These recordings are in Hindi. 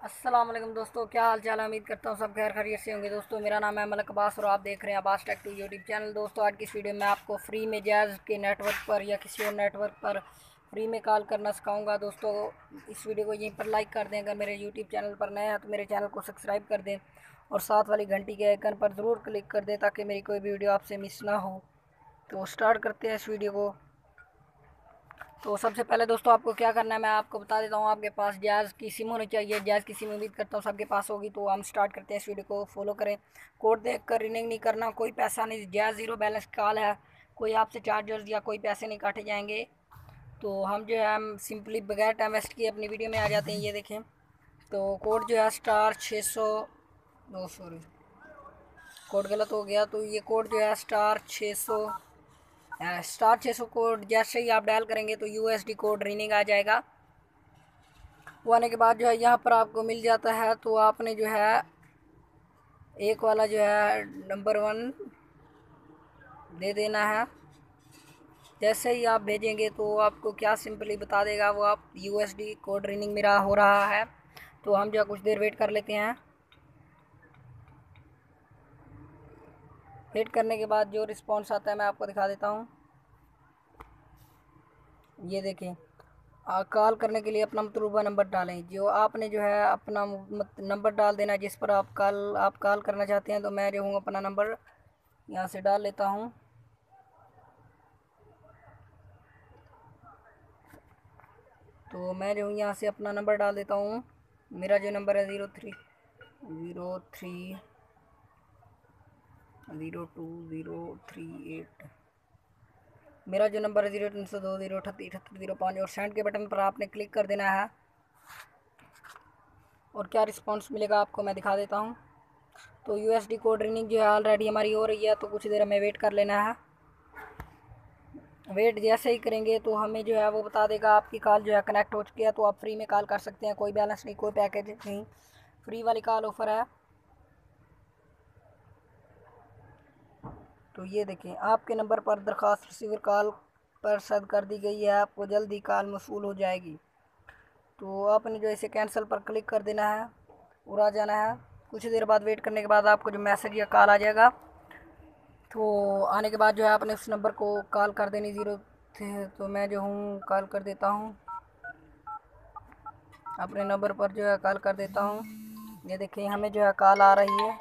अस्सलाम वालेकुम दोस्तों, क्या हाल चाल है। उम्मीद करता हूँ सब खैर खैरियत से होंगे। दोस्तों मेरा नाम है मलक अब्बास और आप देख रहे हैं Abbas tech two YouTube channel. दोस्तों आज की इस वीडियो में आपको फ्री में जैज़ के नेटवर्क पर या किसी और नेटवर्क पर फ्री में कॉल करना सिखाऊंगा। दोस्तों इस वीडियो को यहीं पर लाइक कर दें। अगर मेरे यूट्यूब चैनल पर नए हैं तो मेरे चैनल को सब्सक्राइब कर दें और साथ वाली घंटी के आइकन पर ज़रूर क्लिक कर दें ताकि मेरी कोई भी वीडियो आपसे मिस ना हो। तो स्टार्ट करते हैं इस वीडियो को। तो सबसे पहले दोस्तों आपको क्या करना है मैं आपको बता देता हूँ। आपके पास जैज़ की सिम होनी चाहिए। जैज़ की सिम उम्मीद करता हूँ सबके पास होगी। तो हम स्टार्ट करते हैं इस वीडियो को। फॉलो करें, कोड देख कर रिनिंग नहीं करना, कोई पैसा नहीं। जैज़ ज़ीरो बैलेंस कॉल है, कोई आपसे चार्जर्स या कोई पैसे नहीं काटे जाएंगे। तो हम जो है हम सिंपली बगैर टाइम वेस्ट किए अपनी वीडियो में आ जाते हैं। ये देखें, तो कोड जो है स्टार 600, नो सॉरी कोड गलत हो गया। तो ये कोड जो है स्टार 600 कोड जैसे ही आप डायल करेंगे तो यूएसडी कोड रीनिंग आ जाएगा। वो आने के बाद जो है यहाँ पर आपको मिल जाता है। तो आपने जो है एक वाला जो है नंबर 1 दे देना है। जैसे ही आप भेजेंगे तो आपको क्या सिंपली बता देगा वो, आप यूएसडी कोड रीनिंग मेरा हो रहा है। तो हम जो है कुछ देर वेट कर लेते हैं। वेट करने के बाद जो रिस्पॉन्स आता है मैं आपको दिखा देता हूँ। ये देखें, कॉल करने के लिए अपना मतलूबा नंबर डालें। जो आपने जो है अपना नंबर डाल देना जिस पर आप कॉल करना चाहते हैं। तो मैं जो हूँ अपना नंबर यहाँ से डाल लेता हूँ। तो मैं जो हूँ यहाँ से अपना नंबर डाल देता हूँ। मेरा जो नंबर है 03020338। मेरा जो नंबर है 0302 038 3805 और सेंड के बटन पर आपने क्लिक कर देना है। और क्या रिस्पांस मिलेगा आपको मैं दिखा देता हूँ। तो यूएसडी कोड रीनिंग जो है ऑलरेडी हमारी हो रही है। तो कुछ देर हमें वेट कर लेना है। वेट जैसे ही करेंगे तो हमें जो है वो बता देगा आपकी कॉल जो है कनेक्ट हो चुकी है। तो आप फ्री में कॉल कर सकते हैं, कोई बैलेंस नहीं, कोई पैकेज नहीं, फ्री वाली कॉल ऑफर है। तो ये देखें, आपके नंबर पर दरख्वास्त रिसीवर कॉल पर रद्द कर दी गई है, आपको जल्दी कॉल मौसूल हो जाएगी। तो आपने जो इसे कैंसिल पर क्लिक कर देना है और आ जाना है। कुछ देर बाद वेट करने के बाद आपको जो मैसेज या कॉल आ जाएगा। तो आने के बाद जो है आपने उस नंबर को कॉल कर देनी ज़ीरो थे। तो मैं जो हूँ कॉल कर देता हूँ, अपने नंबर पर जो है कॉल कर देता हूँ। ये देखिए हमें जो है कॉल आ रही है।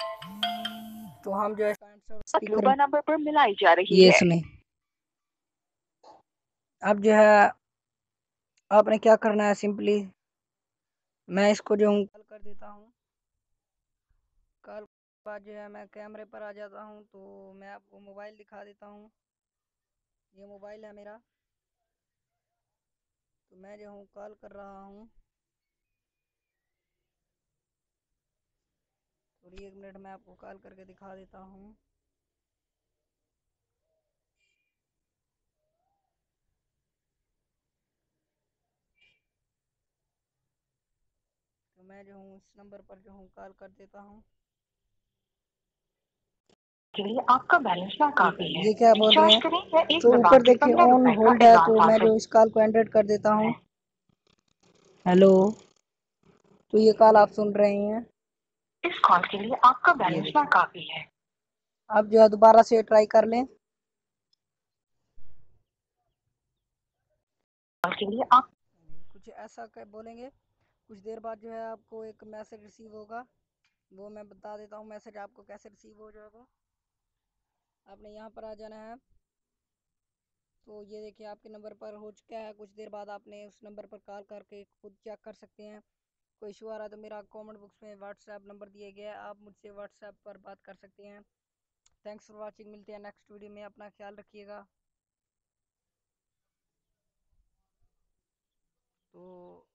तो हम जो है मतलूबा नंबर पर मिलाई जा रही ये है। सुने। अब जो है आपने क्या करना है, सिंपली मैं इसको जो हूँ कॉल कर देता हूँ। कॉल के बाद जो है मैं कैमरे पर आ जाता हूँ। तो मैं आपको मोबाइल दिखा देता हूँ। ये मोबाइल है मेरा। तो मैं जो हूँ कॉल कर रहा हूँ। थोड़ी 1 मिनट में आपको कॉल करके दिखा देता हूँ। तो मैं जो हूँ इस नंबर पर जो हूँ कॉल कर देता हूँ। के लिए आपका बैलेंस ना काफी है। ये क्या बोल रहे रिचार्ज हैं। करें या एक तो लगा ऊपर के देखिए 15 ऑन रुपए का होल्ड है। एडवांस तो मैं हासिल जो इस कॉल को एंड कर देता हूँ। हेलो, तो ये कॉल आप सुन रहे हैं। है। इस कॉल के लिए आपका ये बैलेंस ना देखिए, काफी है। आप जो है दोबारा से ट्राई कर लें। कॉल के लिए आप कुछ ऐसा बोलेंगे। कुछ देर बाद जो है आपको एक मैसेज रिसीव होगा। वो मैं बता देता हूँ मैसेज आपको कैसे रिसीव हो जाएगा। आपने यहाँ पर आ जाना है। तो ये देखिए आपके नंबर पर हो चुका है। कुछ देर बाद आपने उस नंबर पर कॉल करके खुद चेक कर सकते हैं। कोई इशू आ रहा है तो मेरा कमेंट बॉक्स में व्हाट्सएप नंबर दिया गया है, आप मुझसे व्हाट्सएप पर बात कर सकते हैं। Thanks for watching. मिलते हैं नेक्स्ट वीडियो में। अपना ख्याल रखिएगा। तो